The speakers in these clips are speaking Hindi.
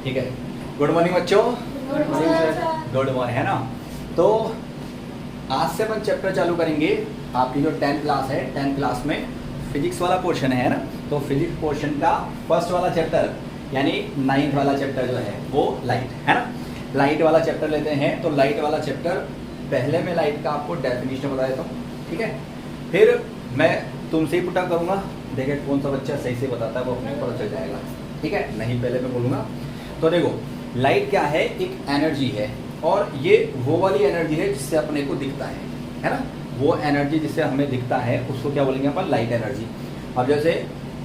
ठीक है। गुड मॉर्निंग बच्चों। गुड मॉर्निंग है ना। तो आज से अपन चैप्टर चालू करेंगे। आपकी जो 10th क्लास है, 10th क्लास में फिजिक्स वाला पोर्शन है ना, तो फिजिक्स पोर्शन का फर्स्ट वाला चैप्टर यानी 9th वाला चैप्टर जो है वो लाइट है ना। लाइट वाला चैप्टर लेते हैं। तो लाइट वाला चैप्टर पहले मैं लाइट का आपको डेफिनेशन बता देता हूँ, ठीक है। फिर मैं तुमसे ही पुटा करूँगा, देखे कौन सा बच्चा सही से बताता है वो अपने पता चल जाएगा, ठीक है। नहीं पहले मैं बोलूँगा। तो देखो लाइट क्या है, एक एनर्जी है और ये वो वाली एनर्जी है जिससे अपने को दिखता है ना। वो एनर्जी जिससे हमें दिखता है उसको क्या बोलेंगे अपन, लाइट एनर्जी। अब जैसे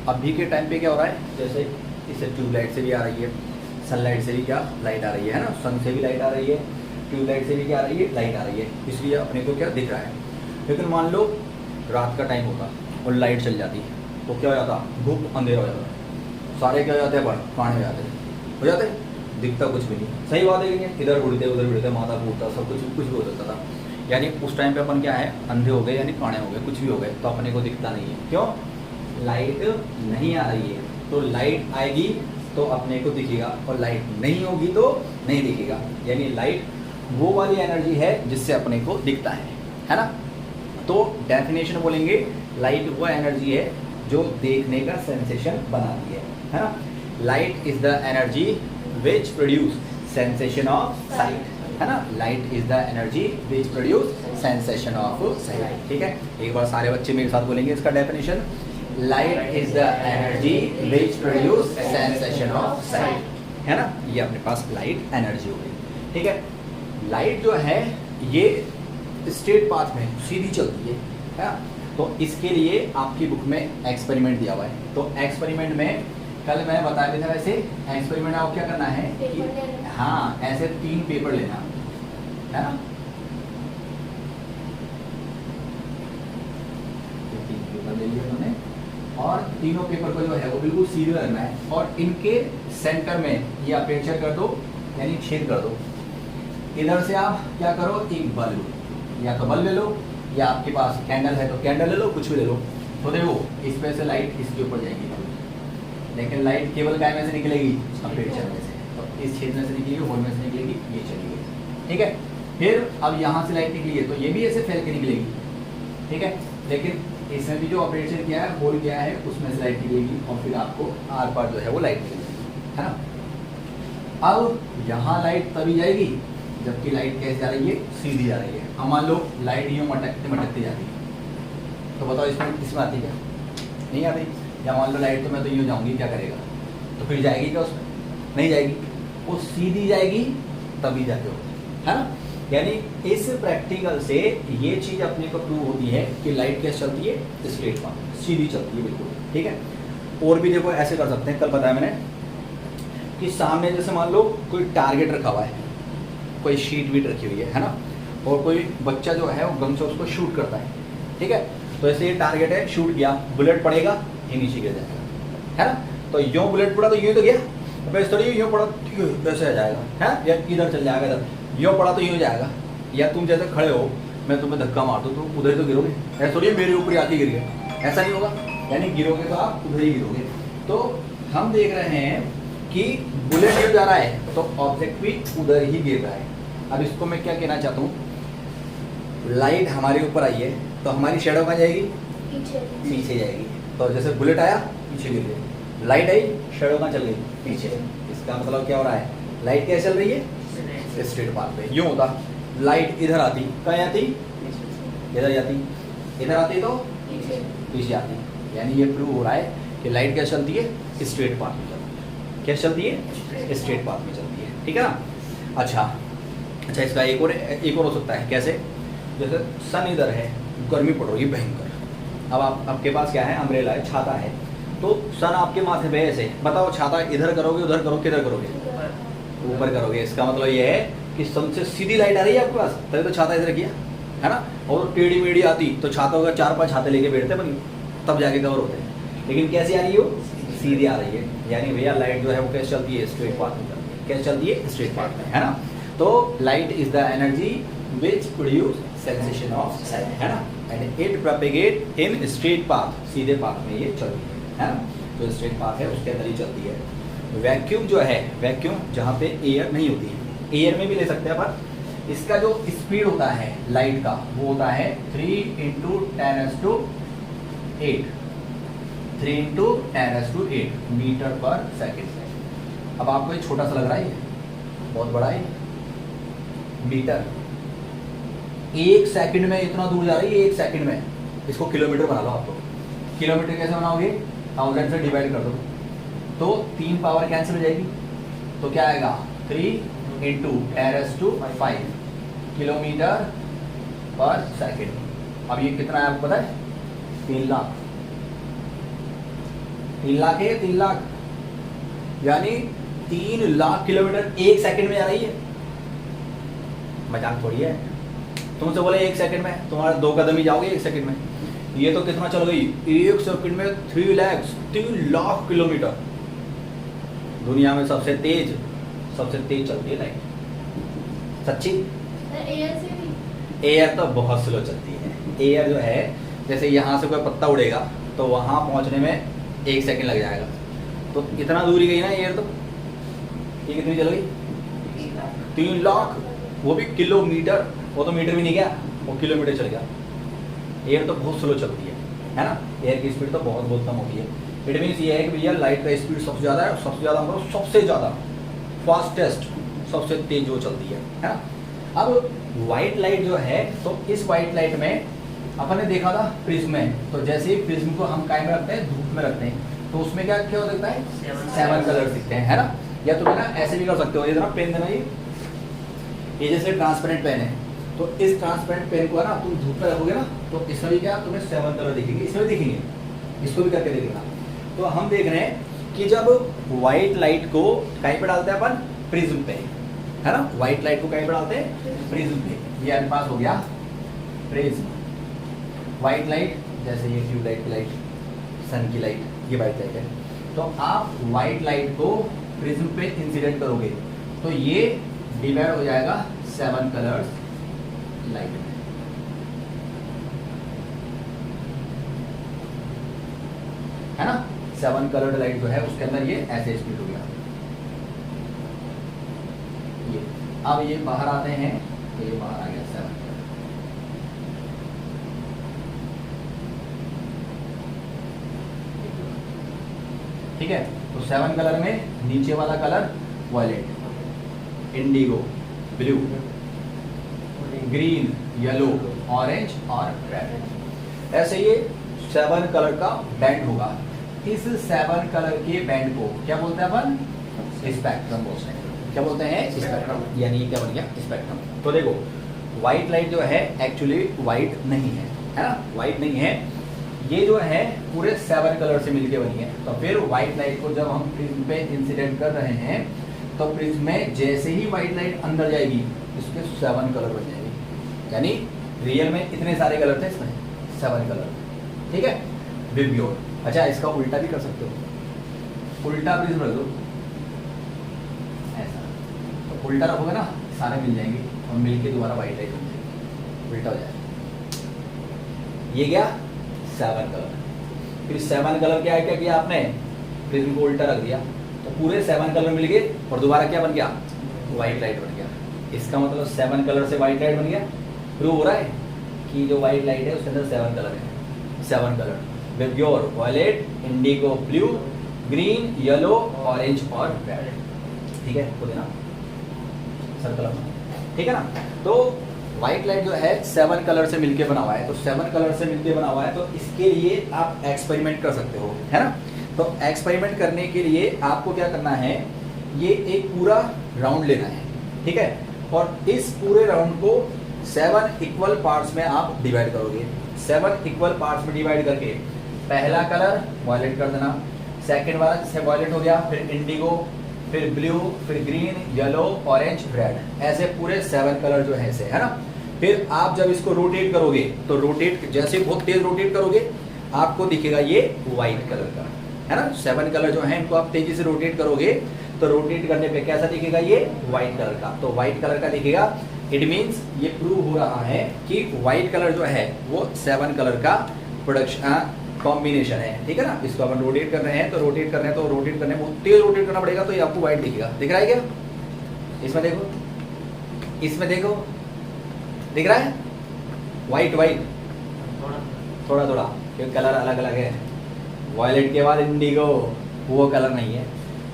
अभी के टाइम पे क्या हो रहा है, जैसे इससे ट्यूबलाइट से भी आ रही है, सनलाइट से भी क्या लाइट आ रही है ना, सन से भी लाइट आ रही है, ट्यूबलाइट से भी क्या आ रही है, लाइट आ रही है। इसलिए अपने को क्या दिख रहा है। लेकिन मान लो रात का टाइम होता और लाइट चल जाती तो क्या हो जाता, धूप अंधेरा हो जाता, सारे क्या हो जाते हैं, काने हो जाते दिखता कुछ भी नहीं। सही बात है कि नहीं, इधर उड़ते उधर उड़ते, माथा फूटता, सब कुछ भी हो सकता था। यानी उस टाइम पे अपन क्या है, अंधे हो गए यानी काणे हो गए, कुछ भी हो गए, तो अपने को दिखता नहीं है। क्यों, लाइट नहीं आ रही है। तो लाइट आएगी तो अपने को दिखेगा और लाइट नहीं होगी तो नहीं दिखेगा। यानी लाइट वो वाली एनर्जी है जिससे अपने को दिखता है ना। तो डेफिनेशन बोलेंगे, लाइट वो एनर्जी है जो देखने का सेंसेशन बनाती है ना। Light is the energy which produce sensation of site, है ना। Light is the energy which produce sensation of site, ठीक है। एक बार सारे बच्चे मेरे साथ बोलेंगे इसका definition, light is the energy which produce sensation of site, है ना। ये अपने पास लाइट एनर्जी हो गई, ठीक है। लाइट जो है ये स्ट्रेट पाथ में सीधी चलती है ना। तो इसके लिए आपकी बुक में एक्सपेरिमेंट दिया हुआ है। तो एक्सपेरिमेंट में कल मैं बता देता, वैसे एक्सपेरिमेंट आपको क्या करना है कि हाँ ऐसे 3 पेपर लेना है ना। 3 पेपर ले लिए उन्होंने और तीनों पेपर को जो है वो बिल्कुल सीधे रखना है और इनके सेंटर में ये अपेक्षर कर दो यानी छेद कर दो। इधर से आप क्या करो, एक बल्ब, या तो बल्ब ले लो या आपके पास कैंडल है तो कैंडल ले लो, कुछ भी ले लो। तो देखो इस पे से लाइट इसके ऊपर जाएगी, लेकिन लाइट केवल काय में से निकलेगी, अपेक्षर में से। तो इस छेद में से निकलेगी, होल में से निकलेगी, ये चली गई, ठीक है। फिर अब यहाँ से लाइट निकली है तो ये भी ऐसे फैल के निकलेगी, ठीक है। लेकिन इसमें भी जो अपेक्षर किया है, होल किया है, उसमें से लाइट निकलेगी और फिर आपको आर पार जो है वो लाइट निकलेगी, है ना। अब यहाँ लाइट तभी जाएगी जबकि लाइट कैसे जा रही है, सीधी जा रही है। अब मान लो लाइट यूँ मटकते मटकते जाती है, तो बताओ इसमें आती क्या, नहीं आती। या मान लो लाइट तो मैं तो यूँ जाऊँगी, क्या करेगा, तो फिर जाएगी क्या उसमें, नहीं जाएगी, वो सीधी जाएगी तभी जाके हो, है ना। यानी इस प्रैक्टिकल से ये चीज़ अपने को प्रूव होती है कि लाइट कैसे चलती है, स्ट्रेट पाथ, सीधी चलती है बिल्कुल, ठीक है। और भी देखो ऐसे कर सकते हैं, कल बताया मैंने कि सामने जैसे मान लो कोई टारगेट रखा हुआ है, कोई शीट वीट रखी हुई है ना, और कोई बच्चा जो है वो गन से उसको शूट करता है, ठीक है। तो ऐसे ये टारगेट है, शूट किया, बुलेट पड़ेगा, ये नीचे गिर जाएगा, है ना। तो यूँ बुलेट पड़ा तो यूँ तो गया, वैसे थोड़ी यूँ पड़ा वैसे आ जाएगा, है, या इधर चल जाएगा, इधर यूँ पड़ा तो यूँ जाएगा। या तुम जैसे खड़े हो, मैं तुम्हें धक्का मार दूँ तो उधर ही तो गिरोगे, ऐसा थोड़ी मेरे ऊपर आके गिर गया, ऐसा नहीं होगा। यानी गिरोगे तो आप उधर ही गिरोगे। तो हम देख रहे हैं कि बुलेट जब जा रहा है तो ऑब्जेक्ट भी उधर ही गिर रहा है। अब इसको मैं क्या कहना चाहता हूँ, लाइट हमारे ऊपर आई है तो हमारी शेडो कहाँ जाएगी, पीछे जाएगी। तो जैसे बुलेट आया पीछे गिर गई, लाइट आई शेडो कहाँ चल गई, पीछे। इसका मतलब क्या हो रहा है, लाइट कैसे चल रही है, स्ट्रेट पाथ पे। यूँ होता, लाइट इधर आती, कहाँ आती, इधर जाती, इधर आती तो पीछे आती। यानी ये प्रूव हो रहा है कि लाइट क्या चलती है, स्ट्रेट पाथ में चलती है। क्या चलती है, स्ट्रेट पाथ में चलती है, ठीक है ना। अच्छा इसका एक और हो सकता है, कैसे, जैसे सन इधर है, गर्मी पड़ रही है भयंकर, अब आपके पास क्या है, अम्ब्रेला है, छाता है, तो सन आपके माथे पे ऐसे, बताओ छाता इधर करोगे उधर करोगे, किधर करोगे, ऊपर करोगे। इसका मतलब ये है कि सन से सीधी लाइट आ रही है आपके पास, तभी तो छाता इधर किया, है ना। और टेढ़ी मेढ़ी आती तो छाता होगा, 4-5 छाते लेके बैठते बनी, तब जाके कवर होते हैं। लेकिन कैसे आ रही है, वो सीधी आ रही है। यानी भैया लाइट जो है वो कैसे चलती है, स्ट्रेट पाथ में चलती है। कैसे चलती है, स्ट्रेट पाथ में, है ना। तो light is the energy which produce sensation of site, है ना। And it propagate in straight path, सीधे पाथ में ये चलती है ना। जो स्ट्रेट पाथ है उसके अंदर ही चलती है। वैक्यूम जो है, वैक्यूम जहाँ पे एयर नहीं होती है, एयर में भी ले सकते हैं, पर इसका जो स्पीड होता है लाइट का वो होता है 3 × 10⁸ 3 × 10⁸ मीटर पर सेकेंड। अब आपको ये छोटा सा लग रहा है, ये बहुत बड़ा है मीटर। एक सेकंड में इतना दूर जा रही है, एक सेकंड में। इसको किलोमीटर बना लो आप लोग। किलोमीटर कैसे बनाओगे? 1000 से डिवाइड कर दो तो 3 पावर कैंसिल हो जाएगी, तो क्या आएगा 3 × 10⁵ किलोमीटर पर सेकंड। अब ये कितना है आपको पता है? 3 लाख। 3 लाख है, 3 लाख यानी 3 लाख किलोमीटर एक सेकंड में जा रही है। मजाक थोड़ी है। तुमसे बोले एक सेकंड में, तुम्हारे 2 कदम ही जाओगे एक सेकंड में। ये तो कितना चल गई? एक सेकंड में 3 लाख किलोमीटर। दुनिया में सबसे तेज चलती है लाइट। सच्ची? एयर से भी? एयर तो बहुत स्लो चलती है। एयर जो है, जैसे यहाँ से कोई पत्ता उड़ेगा तो वहां पहुंचने में 1 सेकंड लग जाएगा, तो इतना दूरी गई ना एयर। तो ये कितनी चल गई? 3 लाख, वो भी किलोमीटर। वो तो मीटर भी नहीं गया, वो किलोमीटर चल गया। एयर तो बहुत स्लो चलती है ना? एयर की स्पीड तो बहुत कम होती है। इट मीन्स ये है कि भैया लाइट का स्पीड सबसे ज़्यादा है, सबसे ज़्यादा मतलब सबसे ज़्यादा फास्टेस्ट, सबसे तेज जो चलती है ना? अब वाइट लाइट जो है, तो इस वाइट लाइट में अपन ने देखा था प्रिज्म में, तो जैसे ही प्रिज्म को हम काय में रखते हैं, धूप में रखते हैं, तो उसमें क्या क्या हो सकता है? 7 कलर दिखते हैं, है ना? या तो ना ऐसे भी कर सकते हो, ये ना पेन देना, ये जैसे ट्रांसपेरेंट पेन है, तो इस ट्रांसपेरेंट पेन को है ना तुम धूप में रखोगे ना, तो इसमें भी क्या तुम्हें 7 कलर दिखेंगे, इसमें भी दिखेंगे। इसको भी करके देखना। तो हम देख रहे हैं कि जब व्हाइट लाइट को कहीं पे डालते हैं अपन? प्रिज्म पे, है ना? व्हाइट लाइट को कहीं पे डालते हैं? प्रिज्म पे। ये हमारे पास हो गया प्रिज्म। व्हाइट लाइट जैसे ये ट्यूबलाइट की लाइट, सन की लाइट, ये व्हाइट लाइट है। तो आप व्हाइट लाइट को प्रिज्म पे इंसिडेंट करोगे तो ये डिवाइड हो जाएगा 7 कलर्स लाइट में, है ना? 7 कलर्ड लाइट जो है उसके अंदर ये ऐसे स्प्लिट हो गया। ये अब ये बाहर आते हैं, तो ये बाहर आ गया 7। ठीक है, तो 7 कलर में नीचे वाला colour violet, indigo, blue, green, yellow, orange और रेड। ऐसे ये 7 कलर का बैंड होगा। इस 7 कलर के बैंड को क्या बोलते हैं अपन? स्पेक्ट्रम बोलते हैं। क्या बोलते हैं? स्पेक्ट्रम। यानी क्या बन गया? स्पेक्ट्रम। तो देखो व्हाइट लाइट जो है एक्चुअली व्हाइट नहीं है ना? व्हाइट नहीं है, ये जो है पूरे 7 कलर से मिलके बनी है। तो फिर व्हाइट लाइट को जब हम प्रिज्म पे इंसिडेंट कर रहे हैं, तो प्रिज्म में जैसे ही व्हाइट लाइट अंदर जाएगी, इसके 7 कलर बन जाएंगे। यानी रियल में इतने सारे कलर थे, इसमें 7 कलर। ठीक है, विब्योर। अच्छा, इसका उल्टा भी कर सकते हो, उल्टा प्रिज्म रख दो ऐसा, तो उल्टा रखोगे ना, सारे मिल जाएंगे और मिलके दोबारा व्हाइट लाइट बन जाएगी, उल्टा हो जाएगा। ये गया 7 कलर। फिर 7 कलर क्या है, क्या किया आपने? प्रिज्म को उल्टा रख दिया, तो पूरे 7 कलर मिल गए और दोबारा क्या बन गया? व्हाइट लाइट बन गया। इसका मतलब 7 कलर से व्हाइट लाइट बन गया। प्रूव हो रहा है कि जो व्हाइट लाइट है उसके अंदर 7 कलर है। 7 colour, VIBGYOR, violet, indigo, blue, green, yellow, orange और रेड। ठीक है, तो देना सर्कल, ठीक है ना? तो व्हाइट लाइट जो है 7 कलर से मिलके बना हुआ है। तो 7 कलर से मिलके बना हुआ है, तो इसके लिए आप एक्सपेरिमेंट कर सकते हो, है ना? तो एक्सपेरिमेंट करने के लिए आपको क्या करना है, ये एक पूरा राउंड लेना है, ठीक है? और इस पूरे राउंड को 7 इक्वल पार्ट्स में आप डिवाइड करोगे। 7 इक्वल पार्ट्स में डिवाइड करके पहला कलर वायलेट कर देना, सेकंड वाला जैसे वायलेट हो गया, फिर इंडिगो, फिर ब्लू, फिर ग्रीन, येलो, ऑरेंज, रेड, ऐसे पूरे 7 कलर जो है ऐसे, है ना? फिर आप जब इसको रोटेट करोगे, तो रोटेट जैसे बहुत तेज रोटेट करोगे आपको दिखेगा ये व्हाइट कलर का, है ना? 7 कलर जो है इनको आप तेजी से रोटेट करोगे, तो रोटेट करने पे कैसा दिखेगा? ये व्हाइट कलर का। तो व्हाइट कलर का दिखेगा। इट मीन्स ये प्रूव हो रहा है कि व्हाइट कलर जो है वो 7 कलर का प्रोडक्शन कॉम्बिनेशन है, ठीक है ना। इसको अपन रोटेट कर रहे हैं तो रोटेट कर रहे हैं तो रोटेट करने में तेज रोटेट करना पड़ेगा, तो ये आपको वाइट दिखेगा। दिख रहा है क्या? इसमें देखो, इसमें देखो, दिख रहा है वाइट वाइट, थोड़ा थोड़ा, क्योंकि कलर अलग अलग है। वॉयलेट के बाद इंडिगो, वो कलर नहीं है।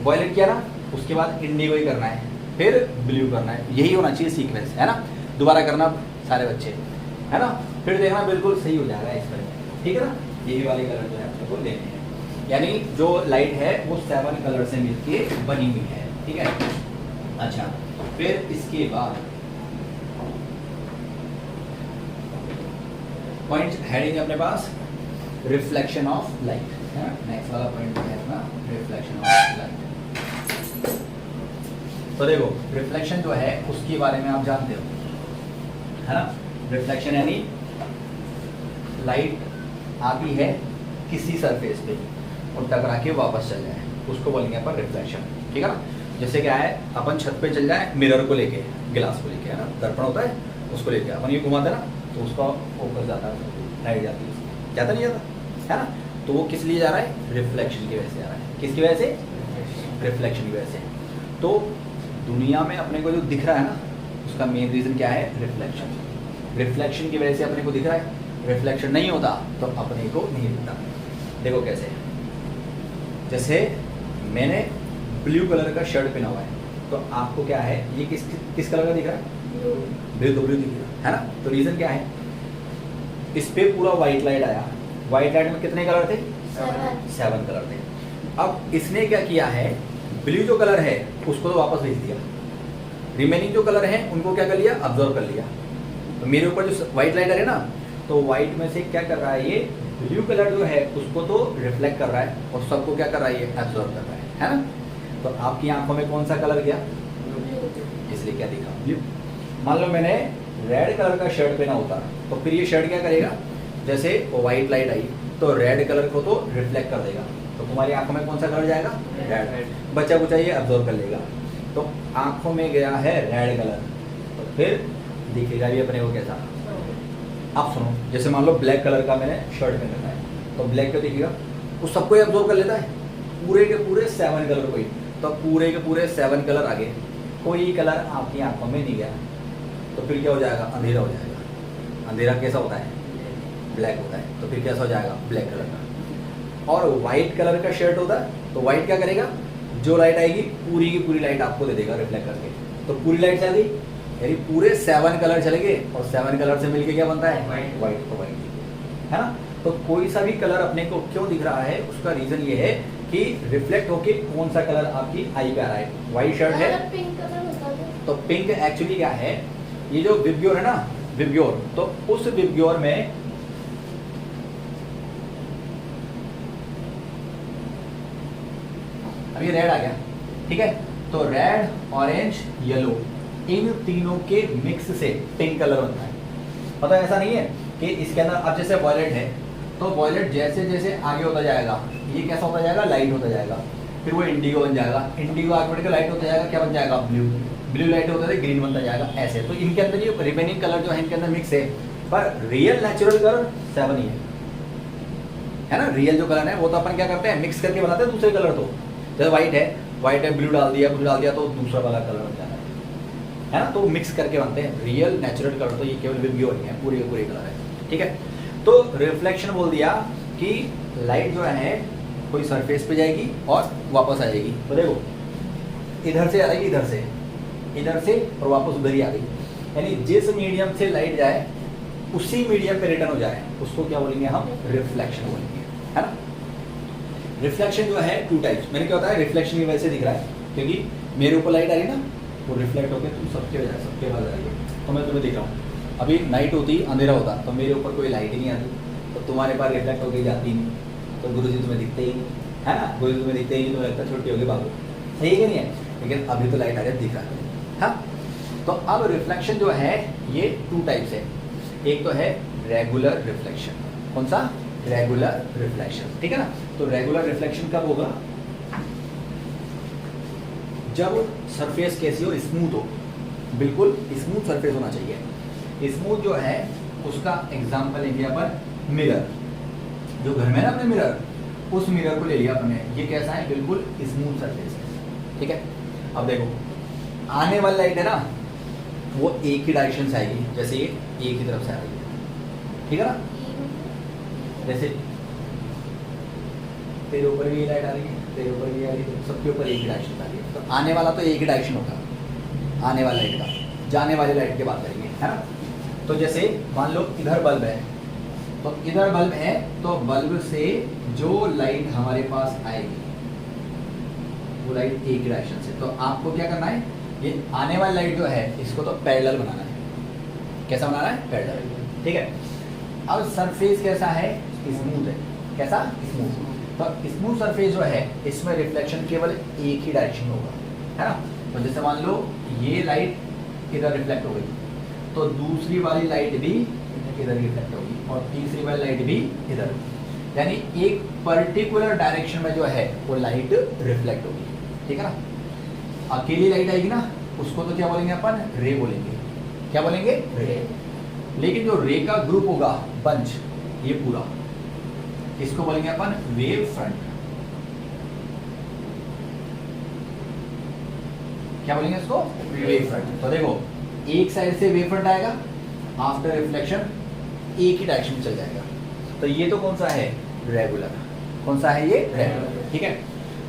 वॉयलेट किया ना, उसके बाद इंडिगो ही करना है, फिर ब्लू करना है। यही होना चाहिए सीक्वेंस, है ना। दोबारा करना सारे बच्चे, है ना। फिर देखना बिल्कुल सही हो जाएगा इस पर, ठीक है ना। यही वाले कलर जो है अपने को लेने हैं, यानी जो लाइट है वो 7 कलर से मिलके बनी हुई है, ठीक है। अच्छा, फिर इसके बाद पॉइंट हेडिंग अपने पास रिफ्लेक्शन ऑफ लाइट, है ना। नेक्स्ट वाला पॉइंट है अपना रिफ्लेक्शन ऑफ लाइट। तो देखो रिफ्लेक्शन जो है उसके बारे में आप जानते हो, है ना। रिफ्लेक्शन यानी लाइट आती है किसी सरफेस पे और टकरा के वापस चल जाए, उसको बोलेंगे अपन रिफ्लेक्शन, ठीक है ना। जैसे क्या है, अपन छत पे चल जाए मिरर को लेके, गिलास को लेके, है ना, दर्पण होता है उसको लेके अपन ये घुमाते हैं ना, तो उसका फोकस जाता है, लाइट जाती है, जाता नहीं जाता, है ना। तो वो किस लिए जा रहा है? रिफ्लेक्शन की वजह से जा रहा है। किसकी वजह से? रिफ्लेक्शन की वजह से। तो दुनिया में अपने को जो दिख रहा है ना, उसका मेन रीज़न क्या है? रिफ्लेक्शन। रिफ्लेक्शन की वजह से अपने को दिख रहा है। रिफ्लेक्शन नहीं होता तो अपने को नहीं दिखता। देखो कैसे, जैसे मैंने ब्लू कलर का शर्ट पहना हुआ है, तो आपको क्या है, ये किस कलर का दिख रहा है? ब्लू। तो ब्लू दिख रहा है ना। तो रीज़न क्या है? इस पे पूरा वाइट लाइट आया, वाइट लाइट में कितने कलर थे? 7 कलर थे। अब इसने क्या किया है, ब्लू जो कलर है उसको तो वापस भेज दिया, रिमेनिंग जो कलर है उनको क्या कर लिया? अब्जॉर्व कर लिया। तो मेरे ऊपर जो व्हाइट लाइट है ना, तो व्हाइट में से क्या कर रहा है, ये ब्लू कलर जो है उसको तो रिफ्लेक्ट कर रहा है और सबको क्या कर रहा है, ये एब्जॉर्व कर रहा है ना। तो आपकी आंखों में कौन सा कलर गया? इसलिए क्या दिखा? ब्लू। मान लो मैंने रेड कलर का शर्ट पहना होता, तो फिर ये शर्ट क्या करेगा, जैसे व्हाइट लाइट आई तो रेड कलर को तो रिफ्लेक्ट कर देगा, तो तुम्हारी आंखों में कौन सा कलर जाएगा? रेड। बच्चा कुछ ये एब्जॉर्व कर लेगा, तो आंखों में गया है रेड कलर, तो फिर दिखेगा भी अपने को कैसा। अब सुनो, जैसे मान लो ब्लैक कलर का मैंने शर्ट पहन रखा है, तो ब्लैक क्या दिखेगा? वो सबको एब्जॉर्व कर लेता है, पूरे के पूरे 7 कलर को ही। तो पूरे के पूरे 7 कलर आ गए, कोई कलर आपकी आंखों में नहीं गया, तो फिर क्या हो जाएगा? अंधेरा हो जाएगा। अंधेरा कैसा होता है? ब्लैक होता है। तो फिर कैसा हो जाएगा? ब्लैक कलर का। और वाइट कलर का शर्ट होता है, तो वाइट क्या करेगा? जो लाइट आएगी पूरी की पूरी लाइट आपको दे देगा रिफ्लेक्ट करके, तो पूरी लाइट चल गई, यानी पूरे 7 कलर चले गए, और 7 कलर से मिलके क्या बनता है? वाइट। तो वाइट, है ना। तो कोई सा भी कलर अपने को क्यों दिख रहा है, उसका रीजन ये है कि रिफ्लेक्ट होके कौन सा कलर आपकी आई पे आ रहा है। व्हाइट शर्ट है पिंक कलर होता तो पिंक एक्चुअली क्या है, ये जो विब्योर है ना, विब्योर, तो उस विब्योर में अभी रेड आ गया, ठीक है। तो रेड, ऑरेंज, येलो, इन तीनों के मिक्स से पिंक कलर बनता है। पता है, ऐसा नहीं है कि इसके अंदर अब जैसे वॉयलेट है, तो वॉयलेट जैसे जैसे आगे होता जाएगा ये कैसा होता जाएगा? लाइट होता जाएगा, फिर वो इंडिगो बन जाएगा, इंडिगो ऑटोमेटिक लाइट होता जाएगा, क्या बन जाएगा? ब्लू। ब्लू लाइट होता है ग्रीन बनता जाएगा, ऐसे। तो इनके अंदर ये रिमेनिंग कलर जो है इनके अंदर मिक्स है, पर रियल नेचुरल कलर 7 ही है ना। रियल जो कलर है वो तो अपन क्या करते हैं, मिक्स करके बनाते हैं दूसरे कलर। तो जैसे व्हाइट है ब्लू डाल दिया तो दूसरा वाला कलर बन जाता है ना। तो मिक्स करके बनते हैं। रियल नेचुरल कलर तो ये केवल विब्यो नहीं है, पूरे के पूरे कलर है, ठीक है। तो रिफ्लेक्शन बोल दिया कि लाइट जो है कोई सरफेस पे जाएगी और वापस आ जाएगी। तो देखो इधर से आ रही, इधर से और वापस उधर ही आ गई, यानी जिस मीडियम से लाइट जाए उसी मीडियम पे रिटर्न हो जाए, उसको क्या बोलेंगे हम? रिफ्लेक्शन बोलेंगे, है ना। रिफ्लेक्शन जो है 2 टाइप्स। मैंने क्या होता है, रिफ्लेक्शन की वजह से दिख रहा है, क्योंकि मेरे ऊपर लाइट आ रही ना, वो रिफ्लेक्ट होकर तुम सबके पास आ रही है, तो मैं तुम्हें दिख रहा हूँ। अभी नाइट होती, अंधेरा होता, तो मेरे ऊपर कोई लाइट ही नहीं आती, तो तुम्हारे पास रिफ्लेक्ट होकर जाती नहीं, तो गुरुजी तुम्हें दिखते ही नहीं, है ना। गुरुजी तुम्हें दिखते ही नहीं, तुम्हें लगता छुट्टी होगी बाबू, सही है नहीं है। लेकिन अभी तो लाइट आ रही दिख रहा है, हाँ। तो अब रिफ्लेक्शन जो है ये 2 टाइप्स है। एक तो है रेगुलर रिफ्लेक्शन। कौन सा? रेगुलर रिफ्लेक्शन, ठीक है ना। तो रेगुलर रिफ्लेक्शन कब होगा? जब सरफेस कैसी हो? स्मूथ हो, बिल्कुल स्मूथ सरफेस होना चाहिए। स्मूथ जो है उसका एग्जांपल लेंगे अपन मिरर, जो घर में है ना अपने मिरर, उस मिरर को ले लिया अपने, ये कैसा है, बिल्कुल स्मूथ सरफेस है, ठीक है। अब देखो आने वाली लाइट है ना वो एक ही डायरेक्शन से आएगी, जैसे ये एक ही तरफ से आ रही है, ठीक है ना। जैसे तेरे ऊपर भी ये लाइट आ रही है, तेरे ऊपर भी आ रही है, सबके ऊपर एक ही डायरेक्शन आ रही है, तो आने वाला तो एक ही डायरेक्शन होगा आने वाली लाइट का। जाने वाली लाइट की बात करेंगे, है ना। तो जैसे मान लो इधर बल्ब है, तो इधर बल्ब है, तो बल्ब से जो लाइट हमारे पास आएगी वो लाइट एक ही डायरेक्शन से। तो आपको क्या करना है, ये आने वाली लाइट जो है इसको तो पैरेलल बनाना है। कैसा बनाना है, पैरेलल, ठीक है। अब सरफेस कैसा है, स्मूथ है, कैसा, स्मूथ। तो स्मूथ सरफेस जो है इसमें रिफ्लेक्शन केवल एक ही डायरेक्शन होगा, है ना। तो जैसे मान लो ये लाइट इधर रिफ्लेक्ट हो गई, तो दूसरी वाली लाइट भी इधर रिफ्लेक्ट होगी और तीसरी वाली लाइट भी इधर, यानी एक पर्टिकुलर डायरेक्शन में जो है वो लाइट रिफ्लेक्ट होगी, ठीक है ना। अकेली लाइट आएगी ना उसको तो क्या बोलेंगे अपन, रे बोलेंगे। क्या बोलेंगे, रे। लेकिन जो रे का ग्रुप होगा, बंच, ये पूरा, इसको बोलेंगे अपन वेव फ्रंट। क्या बोलेंगे इसको, वेव फ्रंट। तो देखो एक साइड से वेव फ्रंट आएगा, आफ्टर रिफ्लेक्शन एक ही डायरेक्शन में चल जाएगा। तो ये तो कौन सा है, रेगुलर। कौन सा है ये, रेगुलर, ठीक है।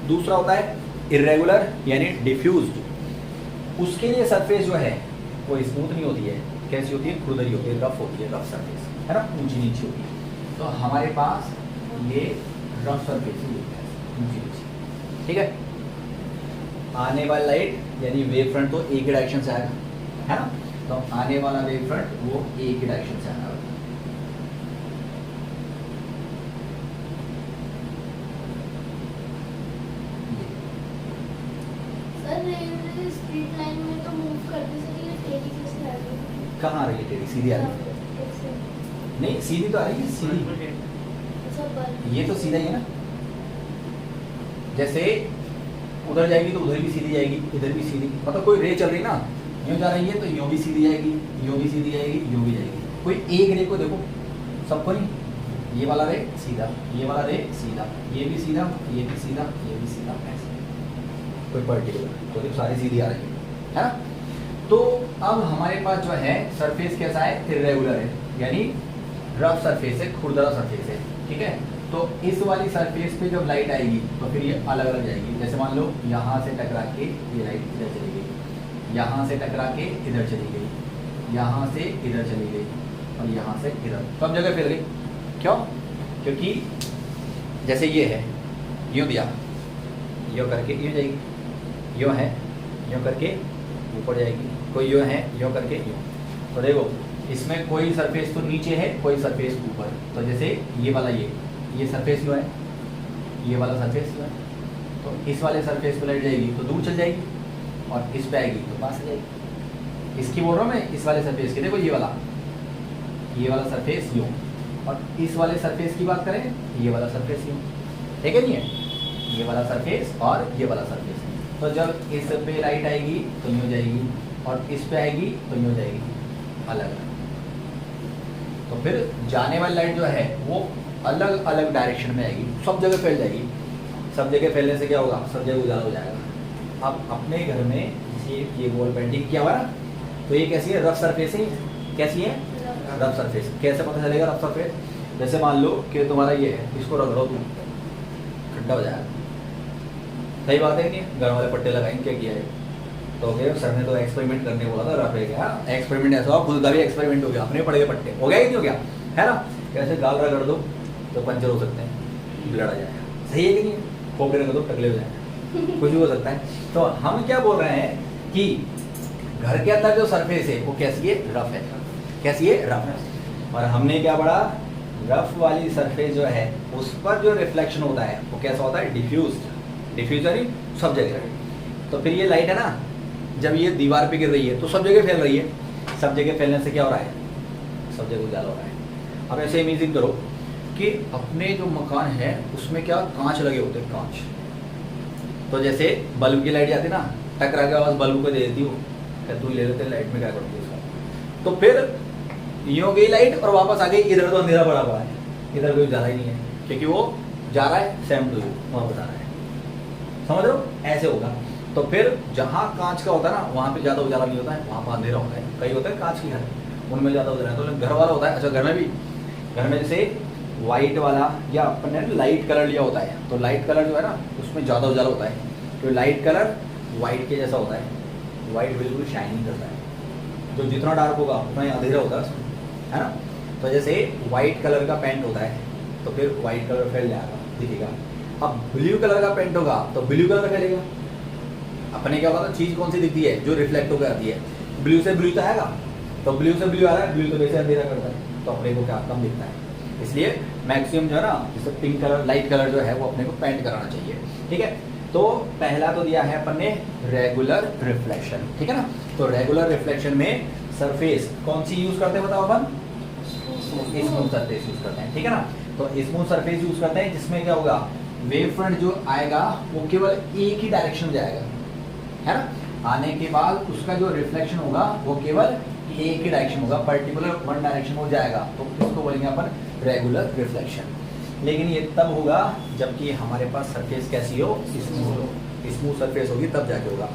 दूसरा होता है इरेगुलर यानी डिफ्यूज्ड। उसके लिए सरफेस जो है वो स्मूथ नहीं होती है, कैसी होती है, खुरदरी होती है, रफ होती है, रफ सरफेस, है ना, ऊंची नीची होती है। तो हमारे पास ये रफ सरफेस ही है, ऊंची नीची, ठीक है। आने वाला लाइट यानी वेव फ्रंट तो एक ही डायरेक्शन से आएगा, है ना। तो आने वाला वेव फ्रंट वो एक ही डायरेक्शन से आना होगा। सर रेलवे स्ट्रीट लाइन में तो मूव करते से ये टेढ़ी कैसे आ रही कहाँ आ रही है, टेढ़ी सीधी आ रही है, है? नहीं सीधी तो आ रही है, सीधी, अच्छा बल्ब ये तो सीधा ही है ना। जैसे उधर जाएगी तो उधर भी सीधी जाएगी, इधर भी सीधी, मतलब कोई रे चल रही ना, यूँ जा रही है तो यूँ भी सीधी जाएगी, यूँ भी सीधी जाएगी, यूँ भी जाएगी। कोई एक रे को देखो, सबको नहीं, ये वाला रे सीधा, ये वाला रे सीधा, ये भी सीधा, ये भी सीधा, ये भी सीधा, ऐसे कोई पर्टिकुलर, तो ये सारी सीधी आ रही है ना। तो अब हमारे पास जो है सरफेस कैसा है, इरेगुलर है, यानी रफ सरफेस है, खुरदरा सरफेस है, ठीक है। तो इस वाली सरफेस पे जब लाइट आएगी तो फिर ये अलग अलग जाएगी। जैसे मान लो यहाँ से टकरा के ये लाइट इधर चली गई, यहाँ से टकरा के इधर चली गई, यहाँ से इधर चली गई और यहाँ से इधर, सब जगह फैल गई। क्यों, क्योंकि जैसे ये है, यूँ दिया, यूँ करके यूँ जाएगी, यूँ है, यूँ करके ऊपर जाएगी, कोई यूँ है, यूँ करके यूँ। तो देखो इसमें कोई सरफेस तो नीचे है, कोई सरफेस ऊपर। तो जैसे ये वाला ये सरफेस जो है, ये वाला सरफेस जो है, तो इस वाले सरफेस पर लाइट जाएगी तो दूर चल जाएगी और इस पे आएगी तो पास आ जाएगी। इसकी बोल रहा हूँ मैं, इस वाले सरफेस की, देखो ये वाला सरफेस यूँ, और इस वाले सरफेस की बात करें, ये वाला सरफेस यूँ, ठीक है नहीं है, ये वाला सरफेस और ये वाला सरफेस। तो जब इस पे लाइट आएगी तो यूँ जाएगी और इस पे आएगी तो यूँ जाएगी, अलग अलग। तो फिर जाने वाली लाइट जो है वो अलग अलग डायरेक्शन में आएगी, सब जगह फैल जाएगी। सब जगह फैलने से क्या होगा, सब जगह उजाला हो जाएगा। अब अपने घर में ये वॉल पेंटिंग किया हुआ ना, तो ये कैसी है, रफ सरफेस है। कैसी है, रफ सरफेस। कैसे पता चलेगा रफ सरफेस, जैसे मान लो कि तुम्हारा ये है, इसको रगड़ो तुम, खड्डा हो जाएगा। सही बात है कि नहीं, घर वाले पट्टे लगाएंगे, क्या किया है, तो फिर सर ने तो एक्सपेरिमेंट करने बोला था, रफ है क्या, एक्सपेरिमेंट ऐसा हुआ, खुद का भी एक्सपेरिमेंट हो गया, अपने पड़े पट्टे हो गया कि नहीं हो गया, है ना। कैसे गाल रगड़ दो तो पंचर हो सकते हैं, ब्लड आ जाएगा, सही है कि नहीं, खोपड़े रगड़ दो टकले हो जाएगा, कुछ भी हो सकता है। तो हम क्या बोल रहे हैं कि घर के अंदर जो सरफेस है वो कैसी है, रफ है। कैसी है, रफ है। और हमने क्या पढ़ा, रफ वाली सरफेस जो है उस पर जो रिफ्लेक्शन होता है वो कैसा होता है, डिफ्यूज्ड। डिफ्यूज यानी सब जगह। तो फिर ये लाइट है ना, जब ये दीवार पे गिर रही है तो सब जगह फैल रही है। सब जगह फैलने से क्या हो रहा है, सब जगह उजाला हो रहा है। अब ऐसे इमेजिन करो कि अपने जो मकान है उसमें क्या कांच लगे होते हैं, कांच। तो जैसे बल्ब की लाइट जाती ना, टकरा के आवाज बल्ब को दे देती हो, तू ले लेते लाइट में क्या करोगे उसका। तो फिर यूँ गई लाइट और वापस आ गई, इधर तो अंधेरा पड़ा हुआ है, इधर कोई उजाला ही नहीं है। क्योंकि वो जा रहा है सेम टू यू, वहाँ बता रहा है, समझ रहे हो, ऐसे होगा। तो फिर जहाँ कांच का होता है ना वहाँ पे ज़्यादा उजाला नहीं होता है, वहाँ पर अंधेरा होता है। कई होता है कांच के घर, उनमें ज़्यादा उजाला है, तो घर वाला होता है। अच्छा घर में भी, घर में जैसे वाइट वाला या अपन ने लाइट कलर लिया होता है, तो लाइट कलर जो है ना उसमें ज़्यादा उजाला होता है, तो लाइट कलर वाइट के जैसा होता है, वाइट बिल्कुल शाइनिंग करता है, जो जितना डार्क होगा उतना ही अंधेरा होता है उसमें, है ना। तो जैसे वाइट कलर का पेंट होता है तो फिर वाइट कलर फैल जाएगा, दिखेगा। अब ब्लू कलर का पेंट होगा तो ब्लू कलर फैलेगा। अपने क्या होगा, तो चीज़ कौन सी दिखती है, जो रिफ्लेक्ट होकर आती है, ब्लू से ब्लू तो आएगा, तो ब्लू से ब्लू आ रहा है, ब्लू तो वैसे अंधेरा करता है, तो अपने को क्या कम दिखता है। इसलिए मैक्सिमम जो है ना, जैसे पिंक कलर, लाइट कलर जो है वो अपने को पेंट कराना चाहिए, ठीक है। तो पहला तो दिया है अपन ने रेगुलर रिफ्लेक्शन, ठीक है ना। तो रेगुलर रिफ्लेक्शन में सरफेस कौन सी यूज करते हैं बताओ अपन, स्मूथ सरफेस यूज करते हैं, ठीक है ना। तो स्मूथ सरफेस यूज करते हैं जिसमें क्या होगा, वेव फ्रंट जो आएगा वो केवल एक ही डायरेक्शन में जाएगा, है ना। आने के बाद उसका जो रिफ्लेक्शन होगा वो केवल एक ही डायरेक्शन होगा, पर्टिकुलर वन डायरेक्शन हो जाएगा, तो इसको बोलेंगे अपन रेगुलर रिफ्लेक्शन। लेकिन ये तब होगा जबकि हमारे पास सरफेस कैसी हो, स्मूथ हो, स्मूथ सरफेस होगी तब जाके होगा।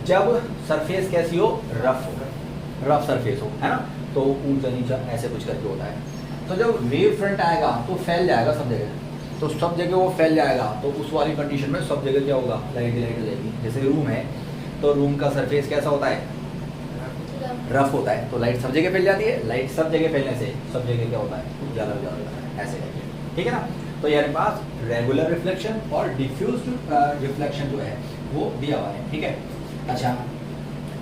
जब सरफेस कैसी हो, रफ हो, रफ सरफेस हो, है ना, तो ऊंचा नीचा ऐसे कुछ करके होता है। तो जब वेव फ्रंट आएगा तो फैल जाएगा सब जगह, तो सब जगह वो फैल जाएगा, तो उस वाली कंडीशन में सब जगह क्या होगा, लाइट लाइट हो जाएगी। जैसे रूम है तो रूम का सरफेस कैसा होता है, रफ होता है, तो लाइट सब जगह फैल जाती है। लाइट सब जगह फैलने से सब जगह क्या होता है, उजाला उजाला होता है, ऐसे करके, ठीक है ना। तो यार पास रेगुलर रिफ्लेक्शन और डिफ्यूज रिफ्लेक्शन जो है वो दिया हुआ है, ठीक है। अच्छा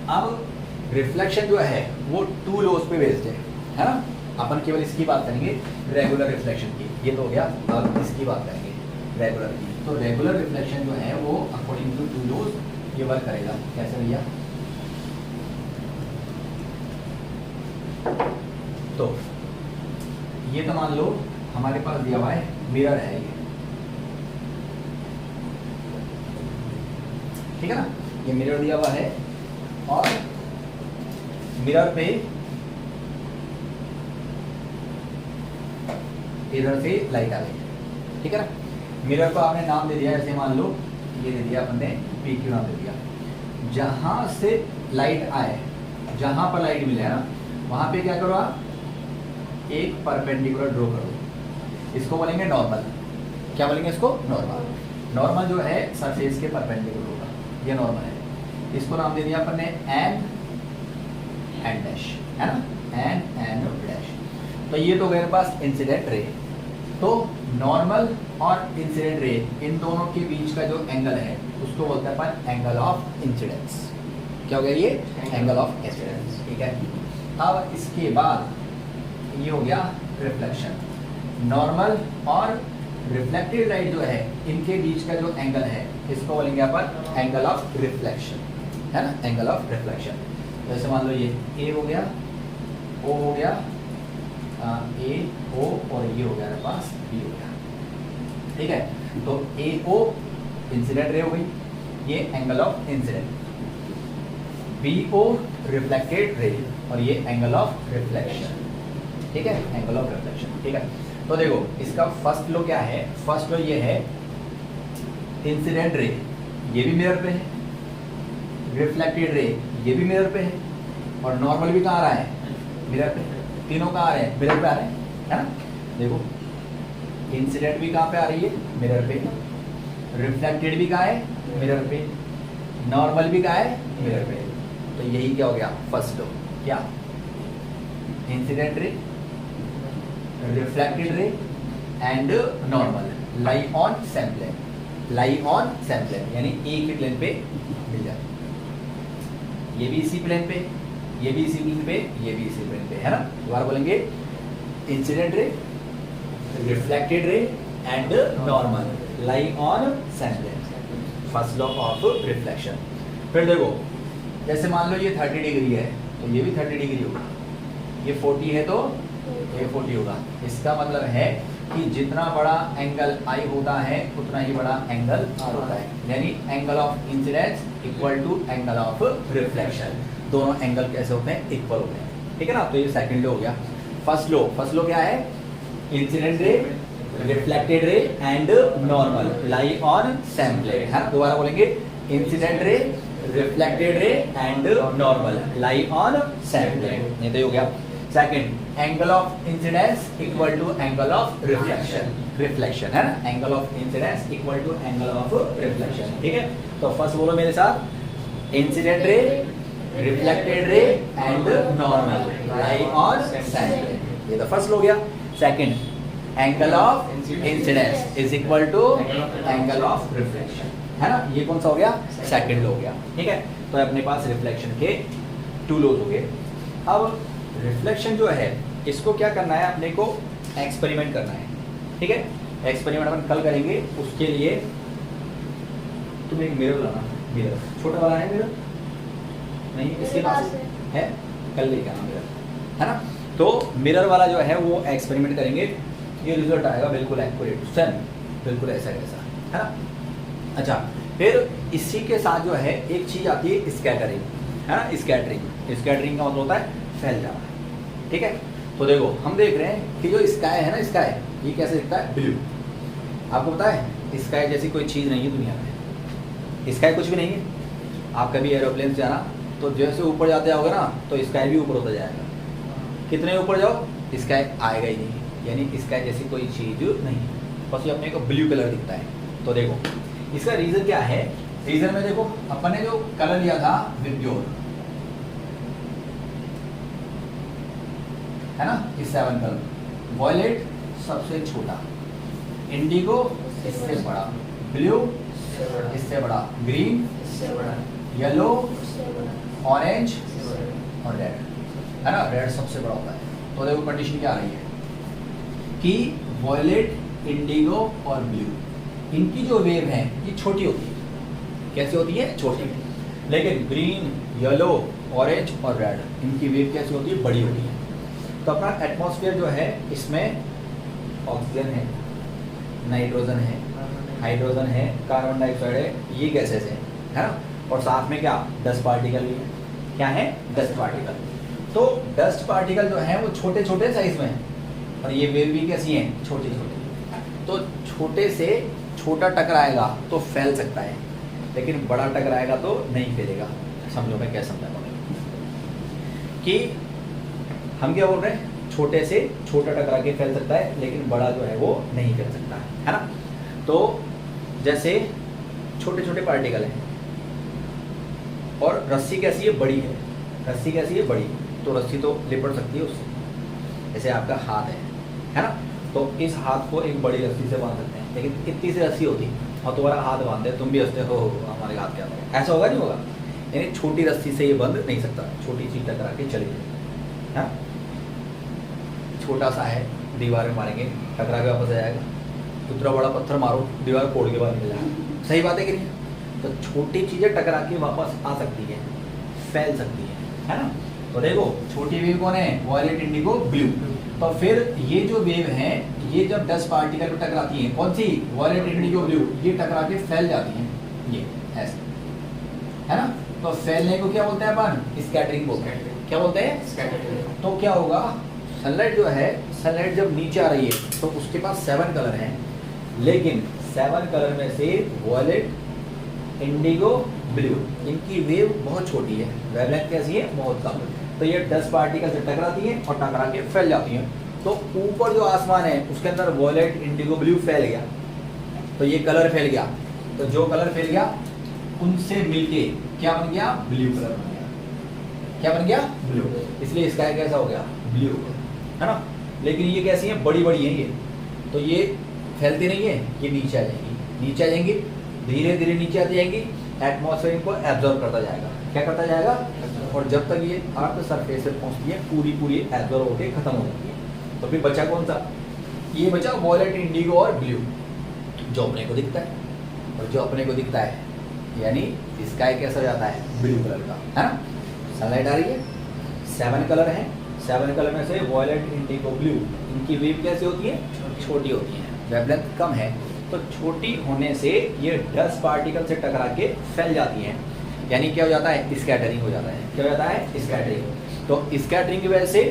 अब रिफ्लेक्शन जो है वो टू लॉज पे बेस्ड है ना। अपन केवल इसकी बात करेंगे रेगुलर रिफ्लेक्शन की, ये तो हो गया। अब इसकी बात करेंगे रेगुलर की। तो रेगुलर रिफ्लेक्शन जो है वो अकॉर्डिंग टू टू लॉज ये वर्क करेगा। कैसे भैया, तो ये तो मान लो हमारे पास दिया हुआ है मिरर है ये, ठीक है ना। ये मिरर दिया हुआ है और मिरर पे इधर से लाइट आ गई, ठीक है ना। मिरर को आपने नाम दे दिया, जैसे मान लो ये दे दिया अपन ने PQ नाम दे दिया। जहां से लाइट आए, जहां पर लाइट मिले ना वहां पे क्या करो आप, एक परपेंडिकुलर ड्रॉ करो। इसको बोलेंगे नॉर्मल। क्या बोलेंगे इसको, नॉर्मल। नॉर्मल जो है सरफेस के परपेंडिकुलर होगा, ये नॉर्मल है। इसको नाम दे दिया अपन ने एन डैश, है ना, एन डैश। तो ये तो मेरे पास इंसिडेंट रे। तो नॉर्मल और इंसिडेंट रे इन दोनों के बीच का जो एंगल है उसको बोलते हैं अपन एंगल ऑफ इंसिडेंस। क्या हो गया ये, एंगल ऑफ इंसिडेंस, ठीक है। अब इसके बाद ये हो गया रिफ्लेक्शन। नॉर्मल और रिफ्लेक्टेड लाइट जो है इनके बीच का जो एंगल है इसको बोलेंगे अपन एंगल ऑफ रिफ्लेक्शन, है ना, एंगल ऑफ रिफ्लेक्शन। जैसे मान लो ये ए हो गया, ओ हो गया, ए ओ, और ये हो गया मेरे पास बी हो गया, ठीक है। तो ए ओ इंसिडेंट रे हो गई, ये angle of incident. B O reflected ray और ये एंगल ऑफ रिफ्लेक्शन, ठीक है, एंगल ऑफ रिफ्लेक्शन, ठीक है। तो देखो इसका फर्स्ट लो क्या है, फर्स्ट लो ये है इंसिडेंट रे, ये भी मिरर पे है, रिफ्लेक्टेड रे ये भी मिरर पे है, और नॉर्मल भी कहाँ आ रहा है, मिरर पे। तीनों कहाँ आ रहे हैं, मिरर पे आ रहे हैं, है ना। देखो इंसिडेंट भी कहाँ पे आ रही है, मिरर पे। रिफ्लेक्टेड भी कहाँ है, मिरर पे। नॉर्मल भी कहाँ है, मिरर पे। तो यही क्या हो गया फर्स्ट लो, क्या, incident ray, reflected ray and normal lie on same plane, lie on same plane, यानी एक ही प्लेन पे मिल जाए। ये भी इसी प्लेन पे, ये भी इसी प्लेन पे, ये भी इसी प्लेन पे, है ना। दोबारा बोलेंगे incident ray, reflected ray and normal lie on same plane, first law of reflection. फिर देखो जैसे मान लो ये 30 डिग्री है तो ये भी 30 डिग्री होगा, ये 40 है तो ये 40 होगा। इसका मतलब है कि जितना बड़ा एंगल आई होता है उतना ही बड़ा एंगल आर होता है, यानी angle of incidence equal to angle of reflection. दोनों एंगल कैसे होते हैं, इक्वल होते हैं, ठीक है ना। तो ये सेकंड लो हो गया। फर्स्ट लो क्या है, incident ray, reflected ray and normal lie on same plane, है ना। दोबारा बोलेंगे, incident ray, reflected ray and normal lie on same plane, ये तो हो गया। Second, angle of incidence equal to angle of reflection, reflection है ना, angle of incidence equal to angle of reflection, ठीक है। तो फर्स्ट बोलो मेरे साथ, incident ray, reflected ray and normal lie on same plane, ये तो फर्स्ट हो गया। Second, angle of incidence is equal to angle of reflection, है ना, ये कौन सा हो गया, सेकंड हो गया, ठीक है। तो अपने पास रिफ्लेक्शन के 2 लॉज हो गए। अब रिफ्लेक्शन जो है इसको क्या करना है, अपने को एक्सपेरिमेंट करना है, ठीक है। एक्सपेरिमेंट अपन कल करेंगे, उसके लिए तुम एक मिरर लाना, मिरर छोटा वाला है मिरर, नहीं इसके पास है, कल लेके आना मिरर, है ना। तो मिरर वाला जो है वो एक्सपेरिमेंट करेंगे, ये रिजल्ट आएगा बिल्कुल एक्यूरेट सेम, बिल्कुल ऐसा कैसा, है ना। अच्छा, फिर इसी के साथ जो है एक चीज आती है स्कैटरिंग, है ना, स्कैटरिंग। स्कैटरिंग का मतलब होता है फैल जाना, ठीक है। तो देखो हम देख रहे हैं कि जो स्काई है ना, स्काई ये कैसे दिखता है, ब्लू। आपको पता है स्काई जैसी कोई चीज़ नहीं है दुनिया में, स्काई कुछ भी नहीं है। आप कभी एरोप्लेन से जाना तो जैसे ऊपर जाते जाओगे ना तो स्काई भी ऊपर होता जाएगा, कितने ऊपर जाओ स्काई आएगा ही नहीं, यानी स्काई जैसी कोई चीज़ नहीं है, बस ये अपने को ब्लू कलर दिखता है। तो देखो इसका रीज़न क्या है, रीज़न में देखो अपन ने जो कलर लिया था विब्योर, है ना, इस 7 कलर, वॉयलेट सबसे छोटा, इंडिगो इससे बड़ा, ब्लू इससे बड़ा, ग्रीन येलो, ऑरेंज और रेड, है ना, रेड सबसे बड़ा होता है। तो देखो कंडीशन क्या आ रही है कि वॉयलेट, इंडिगो और ब्लू, इनकी जो वेव है ये छोटी होती है, कैसी होती है, छोटी। लेकिन ग्रीन, येलो, ऑरेंज और रेड, इनकी वेव कैसी होती है, बड़ी होती है। तो अपना एटमॉस्फेयर जो है इसमें ऑक्सीजन है, नाइट्रोजन है, हाइड्रोजन है, कार्बन डाइऑक्साइड है, ये गैसेस है ना, और साथ में क्या, डस्ट पार्टिकल भी है। क्या है, डस्ट पार्टिकल। तो डस्ट पार्टिकल जो है वो छोटे छोटे साइज में है, और ये वेव भी कैसी हैं, छोटी छोटी। तो छोटे से छोटा टकराएगा तो फैल सकता है, लेकिन बड़ा टकराएगा तो नहीं फैलेगा। समझो मैं क्या समझा कि हम क्या बोल रहे हैं, छोटे से छोटा टकरा के फैल सकता है, लेकिन बड़ा जो है वो नहीं फैल सकता है ना। तो जैसे छोटे छोटे पार्टिकल हैं, और रस्सी कैसी है, बड़ी है, रस्सी कैसी है, बड़ी, तो रस्सी तो लिपट सकती है उससे। जैसे आपका हाथ है ना, तो इस हाथ को एक बड़ी रस्सी से बांध सकते हैं, लेकिन इतनी सी रस्सी होती और तुम्हारा हाथ बांधते, तुम भी हंसते हो हमारे हाथ क्या होगा, ऐसा होगा नहीं होगा। यानी छोटी रस्सी से ये बंध नहीं सकता, छोटी चीज टकरा के चली जाएगी, है। छोटा सा है, दीवार में मारेंगे टकरा के वापस आ जाएगा, उतना बड़ा पत्थर मारो दीवार तोड़ के बाहर निकल जाएगा, सही बात है कि नहीं। तो छोटी चीज़ें टकरा के वापस आ सकती है, फैल सकती है ना। तो देखो छोटी वेव कौन है, वॉयलेट, इंडिगो, ब्लू। तो फिर ये जो वेव है ये जब 10 पार्टिकल में टकराती हैं, कौन सी, वॉयलेट, इंडिगो, ब्लू, ये टकरा के फैल जाती हैं, ये ऐसे, है ना। तो फैलने को क्या बोलते हैं अपन, स्कैटरिंग बोलते हैं। क्या बोलते हैं, स्कैटरिंग। तो क्या होगा, सनलाइट जो है, सनलाइट जब नीचे आ रही है तो उसके पास 7 कलर हैं, लेकिन 7 कलर में से वॉयलेट, इंडिगो, ब्लू, इनकी वेव बहुत छोटी है, वेवलेंथ कैसी है, बहुत कम। तो ये 10 पार्टिकल से टकराती हैं और टकरा के फैल जाती हैं। तो ऊपर जो आसमान है उसके अंदर वॉयलेट, इंडिगो, ब्लू फैल गया, तो ये कलर फैल गया। तो जो कलर फैल गया उनसे मिलके क्या बन गया, ब्लू कलर बन गया। क्या बन गया, ब्लू। इसलिए स्काई कैसा हो गया, ब्लू, है ना। लेकिन ये कैसी है, बड़ी बड़ी है ये, तो ये फैलती नहीं है, ये नीचे आ जाएंगी, नीचे आ जाएंगी, धीरे धीरे नीचे आती जाएंगी, एटमॉस्फेयर को एब्जॉर्ब करता जाएगा। क्या करता जाएगा, और जब तक ये अर्थ सरफेस पे पहुंचती है पूरी पूरी एब्जॉर्ब होकर खत्म हो जाती है। तो फिर बचा कौन सा, ये बचा वॉयलेट, इंडिगो और ब्लू, जो अपने को दिखता है। और जो अपने को दिखता है यानी स्काई कैसा हो जाता है, ब्लू कलर का, है ना। सनलाइट आ रही है, 7 कलर है, 7 कलर में से वॉयलेट, इंडिगो, ब्लू, इनकी वेव कैसी होती है, छोटी होती है, वेवलेंथ कम है। तो छोटी होने से ये 10 पार्टिकल से टकरा के फैल जाती हैं, यानी क्या हो जाता है, स्कैटरिंग हो जाता है। क्या हो जाता है, स्कैटरिंग। तो स्कैटरिंग की वजह से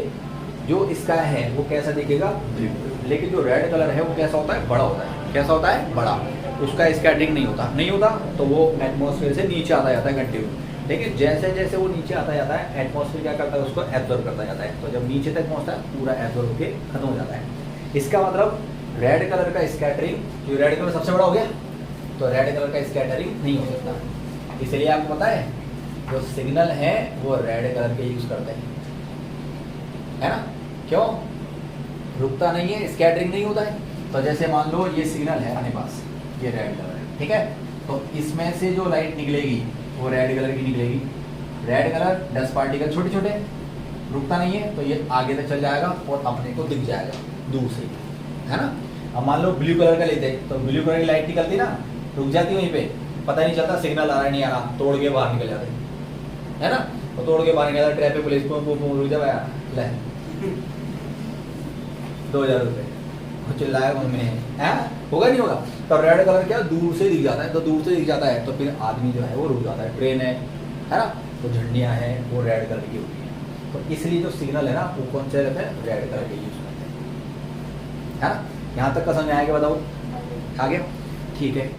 जो स्काई है वो कैसा दिखेगा, ब्लू। लेकिन जो रेड कलर है वो कैसा होता है, बड़ा होता है। कैसा होता है, बड़ा। उसका स्कैटरिंग नहीं होता तो वो एटमॉस्फेयर से नीचे आता जाता है कंटिन्यू। लेकिन जैसे जैसे वो नीचे आता जाता है एटमॉस्फेयर क्या करता है, उसको एब्जॉर्ब करता जाता है। तो जब नीचे तक पहुंचता है पूरा एब्जॉर्ब होकर खत्म हो जाता है। इसका मतलब रेड कलर का स्कैटरिंग, जो रेड कलर सबसे बड़ा हो गया, तो रेड कलर का स्कैटरिंग नहीं हो सकता। इसलिए आपको पता है जो सिग्नल है वो रेड कलर के यूज करते हैं, है ना। क्यों, रुकता नहीं है, स्कैटरिंग नहीं होता है। तो जैसे मान लो ये सिग्नल है अपने पास, ये रेड कलर है, ठीक है। तो इसमें से जो लाइट निकलेगी वो रेड कलर की निकलेगी। रेड कलर 10 पार्टिकल छोटे छोटे, रुकता नहीं है, तो ये आगे तक चल जाएगा और अपने को दिख जाएगा दूर से, है ना। अब मान लो ब्लू कलर का लेते, तो ब्लू कलर की लाइट निकलती ना, रुक जाती वहीं पे, पता नहीं चलता सिग्नल आ रहा नहीं आ रहा, तोड़ के बाहर निकल जाते, है ना। तो तोड़ के बाहर निकल जाता, ट्रैफिक पुलिस रुक जा भैया, ले 2000 रुपये चिल्लाया मम्मी ने, है, होगा नहीं होगा। तो रेड कलर क्या दूर से दिख जाता है, तो दूर से दिख जाता है तो फिर आदमी जो है वो रुक जाता है। ट्रेन है ना, तो झंडियाँ हैं वो रेड कलर की होती हैं। तो इसलिए जो सिग्नल है ना वो कौन से रहते हैं, रेड कलर के यूज करते हैं, है ना। यहाँ तक का समझ आया कि बताओ, आगे ठीक है।